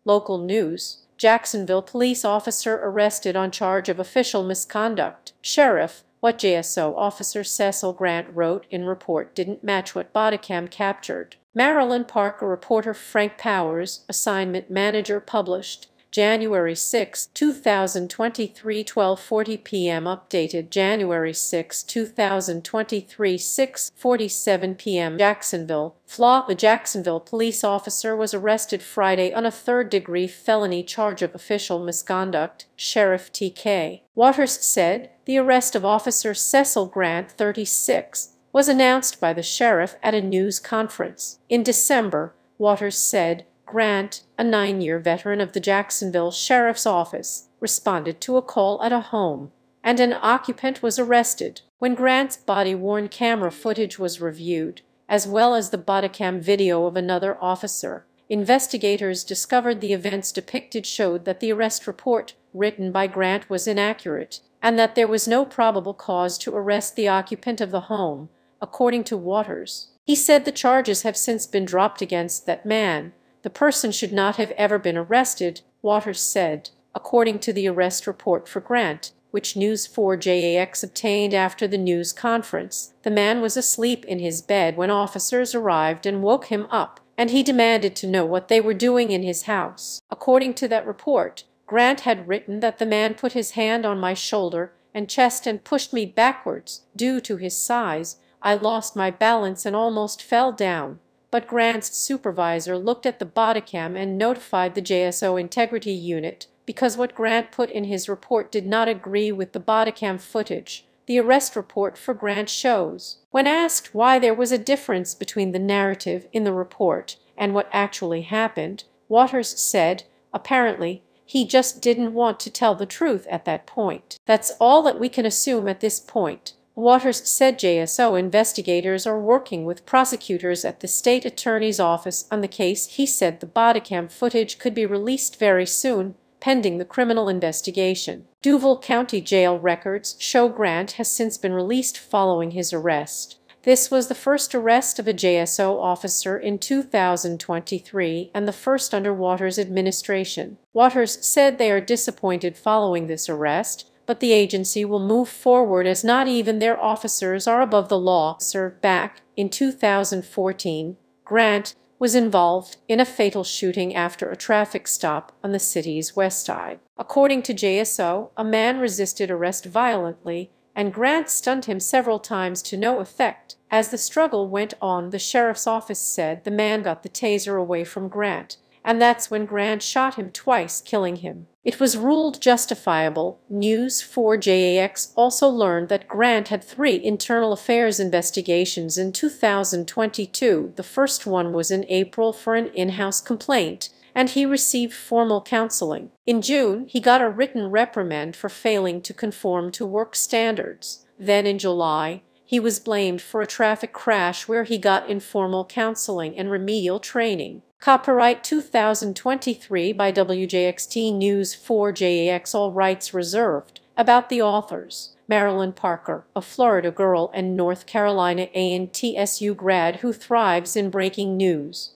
Local news: Jacksonville police officer arrested on charge of official misconduct. Sheriff: what JSO Officer Cecil Grant wrote in report didn't match what bodycam captured. Marilyn Parker reporter Frank Powers, assignment manager, published January 6, 2023, 12:40 p.m. Updated January 6, 2023, 6:47 p.m. Jacksonville, Fla. The Jacksonville police officer was arrested Friday on a third-degree felony charge of official misconduct, Sheriff T.K. Waters said. The arrest of Officer Cecil Grant, 36, was announced by the sheriff at a news conference. In December, Waters said Grant, a 9-year veteran of the Jacksonville Sheriff's Office, responded to a call at a home, and an occupant was arrested. When Grant's body-worn camera footage was reviewed, as well as the bodycam video of another officer, investigators discovered the events depicted showed that the arrest report written by Grant was inaccurate, and that there was no probable cause to arrest the occupant of the home, according to Waters. He said the charges have since been dropped against that man. The person should not have ever been arrested, Waters said. According to the arrest report for Grant, which News 4 JAX obtained after the news conference, the man was asleep in his bed when officers arrived and woke him up, and he demanded to know what they were doing in his house. According to that report, Grant had written that the man put his hand on my shoulder and chest and pushed me backwards. Due to his size, I lost my balance and almost fell down. But Grant's supervisor looked at the bodycam and notified the JSO Integrity Unit because what Grant put in his report did not agree with the bodycam footage, the arrest report for Grant shows. When asked why there was a difference between the narrative in the report and what actually happened, Waters said, apparently, he just didn't want to tell the truth at that point. That's all that we can assume at this point. Waters said JSO investigators are working with prosecutors at the state attorney's office on the case. He said the bodycam footage could be released very soon, pending the criminal investigation. Duval County Jail records show Grant has since been released following his arrest. This was the first arrest of a JSO officer in 2023 and the first under Waters' administration. Waters said they are disappointed following this arrest, but the agency will move forward as not even their officers are above the law. Back in 2014, Grant was involved in a fatal shooting after a traffic stop on the city's west side. According to JSO, a man resisted arrest violently, and Grant stunned him several times to no effect. As the struggle went on, the sheriff's office said the man got the taser away from Grant, and that's when Grant shot him twice, killing him. It was ruled justifiable. News 4 JAX also learned that Grant had 3 internal affairs investigations in 2022. The first one was in April for an in-house complaint, and he received formal counseling. In June, he got a written reprimand for failing to conform to work standards. Then in July, he was blamed for a traffic crash where he got informal counseling and remedial training. Copyright 2023 by WJXT News 4 JAX, all rights reserved. About the authors: Marilyn Parker, a Florida girl and North Carolina A&TSU grad who thrives in breaking news.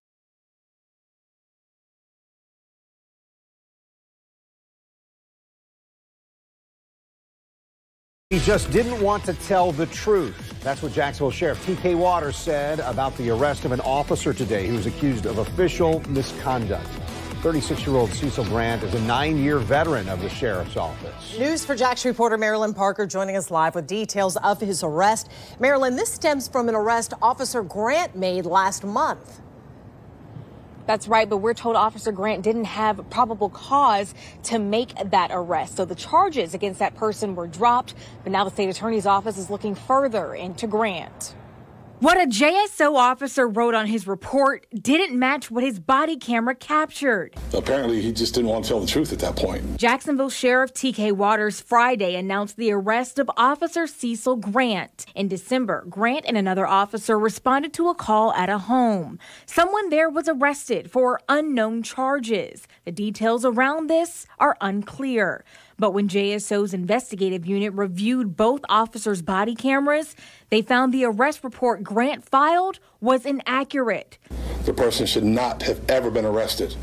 He just didn't want to tell the truth. That's what Jacksonville Sheriff T.K. Waters said about the arrest of an officer today who was accused of official misconduct. 36-year-old Cecil Grant is a 9-year veteran of the sheriff's office. News for Jax reporter Marilyn Parker joining us live with details of his arrest. Marilyn, this stems from an arrest Officer Grant made last month. That's right, but we're told Officer Grant didn't have probable cause to make that arrest. So the charges against that person were dropped, but now the state attorney's office is looking further into Grant. What a JSO officer wrote on his report didn't match what his body camera captured. Apparently, he just didn't want to tell the truth at that point. Jacksonville Sheriff T.K. Waters Friday announced the arrest of Officer Cecil Grant. In December, Grant and another officer responded to a call at a home. Someone there was arrested for unknown charges. The details around this are unclear. But when JSO's investigative unit reviewed both officers' body cameras, they found the arrest report Grant filed was inaccurate. The person should not have ever been arrested.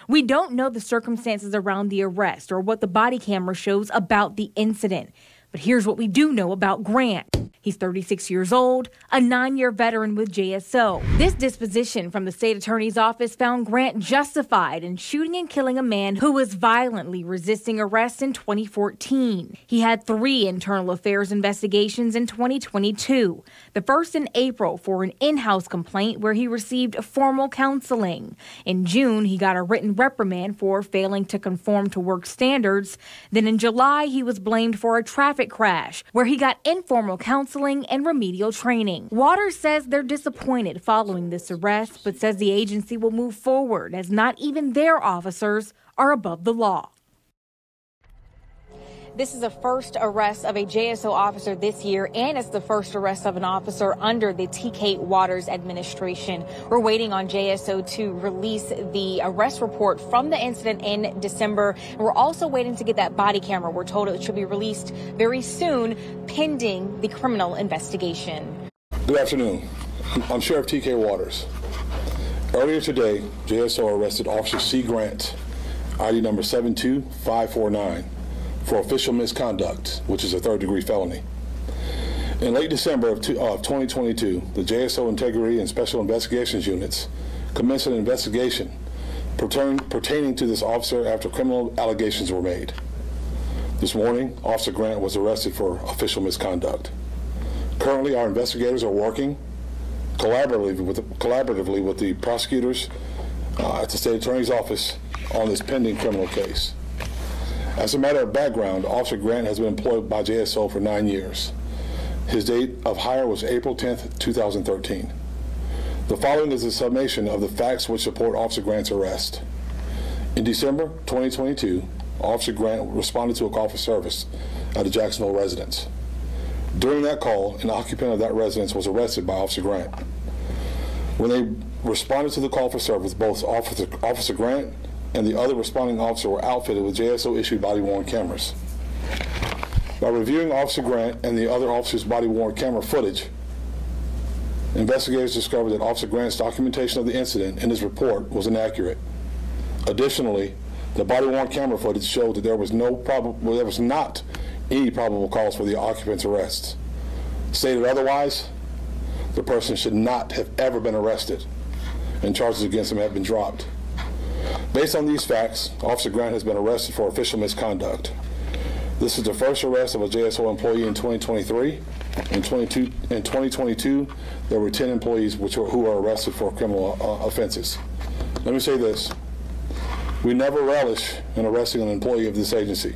We don't know the circumstances around the arrest or what the body camera shows about the incident. But here's what we do know about Grant. He's 36 years old, a 9-year veteran with JSO. This disposition from the state attorney's office found Grant justified in shooting and killing a man who was violently resisting arrest in 2014. He had 3 internal affairs investigations in 2022. The first in April for an in-house complaint where he received formal counseling. In June, he got a written reprimand for failing to conform to work standards. Then in July, he was blamed for a traffic crash where he got informal counseling and remedial training. Waters says they're disappointed following this arrest, but says the agency will move forward as not even their officers are above the law. This is the first arrest of a JSO officer this year, and it's the first arrest of an officer under the TK Waters administration. We're waiting on JSO to release the arrest report from the incident in December. And we're also waiting to get that body camera. We're told it should be released very soon, pending the criminal investigation. Good afternoon. I'm Sheriff TK Waters. Earlier today, JSO arrested Officer C. Grant, ID number 72549. for official misconduct, which is a third-degree felony. In late December of 2022, the JSO Integrity and Special Investigations Units commenced an investigation pertaining to this officer after criminal allegations were made. This morning, Officer Grant was arrested for official misconduct. Currently, our investigators are working collaboratively with the prosecutors at the State Attorney's Office on this pending criminal case. As a matter of background, Officer Grant has been employed by JSO for 9 years. His date of hire was April 10th, 2013. The following is a summation of the facts which support Officer Grant's arrest. In December 2022, Officer Grant responded to a call for service at a Jacksonville residence. During that call, an occupant of that residence was arrested by Officer Grant. When they responded to the call for service, both Officer Grant and the other responding officer were outfitted with JSO-issued body-worn cameras. By reviewing Officer Grant and the other officers' body-worn camera footage, investigators discovered that Officer Grant's documentation of the incident in his report was inaccurate. Additionally, the body-worn camera footage showed that there was not any probable cause for the occupant's arrest. Stated otherwise, the person should not have ever been arrested, and charges against him have been dropped. Based on these facts, Officer Grant has been arrested for official misconduct. This is the first arrest of a JSO employee in 2023. In 2022, there were 10 employees who were arrested for criminal offenses. Let me say this. We never relish in arresting an employee of this agency.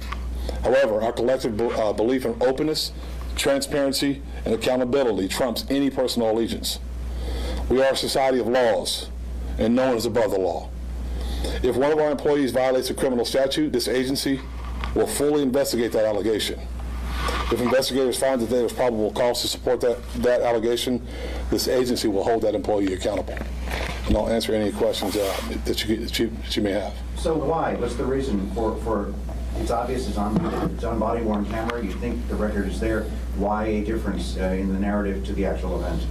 However, our collective belief in openness, transparency, and accountability trumps any personal allegiance. We are a society of laws, and no one is above the law. If one of our employees violates a criminal statute, this agency will fully investigate that allegation. If investigators find that there is probable cause to support that allegation, this agency will hold that employee accountable. And I'll answer any questions that you may have. So why? What's the reason for it's obvious it's on body-worn camera. You think the record is there. Why a difference in the narrative to the actual event?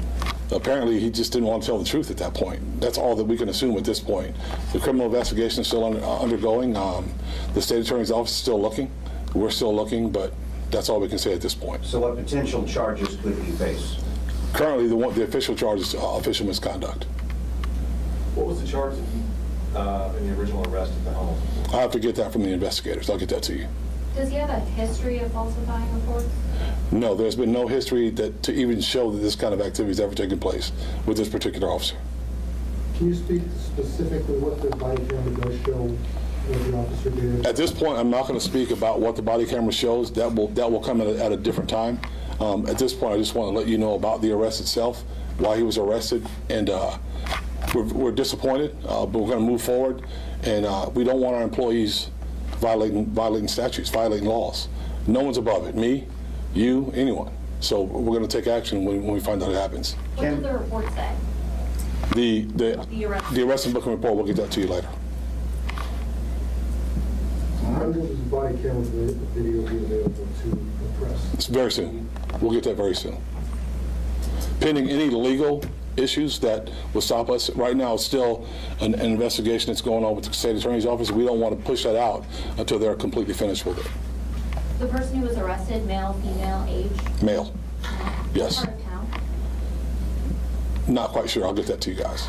Apparently, he just didn't want to tell the truth at that point. That's all that we can assume at this point. The criminal investigation is still undergoing. The State Attorney's Office is still looking. We're still looking, but that's all we can say at this point. So what potential charges could he face? Currently, the official charge is official misconduct. What was the charge in the original arrest at the home? I have to get that from the investigators. I'll get that to you. Does he have a history of falsifying reports? No, there's been no history to even show that this kind of activity has ever taken place with this particular officer. Can you speak specifically what the body camera does show what the officer did? At this point, I'm not going to speak about what the body camera shows. That will come at a different time. At this point, I just want to let you know about the arrest itself, why he was arrested, and we're disappointed, but we're going to move forward, and we don't want our employees violating statutes, violating laws. No one's above it. Me, you, anyone. So we're going to take action when we find out it happens. What did the report say? The arrest and booking report, we'll get that to you later. When will this body camera video be available to the press? It's very soon. We'll get that very soon. Pending any legal issues that will stop us. Right now, it's still an investigation that's going on with the state attorney's office. We don't want to push that out until they're completely finished with it. The person who was arrested, male, female, age? Male. Yes. What part of town? Not quite sure. I'll get that to you guys.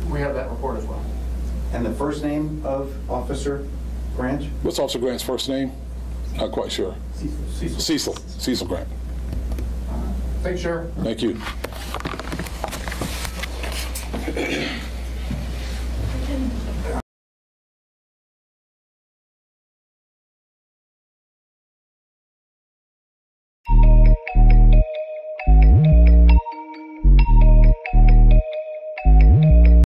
We have that report as well. And the first name of Officer Grant? What's Officer Grant's first name? Not quite sure. Cecil. Cecil. Cecil Grant. Thanks, Sheriff. Thank you.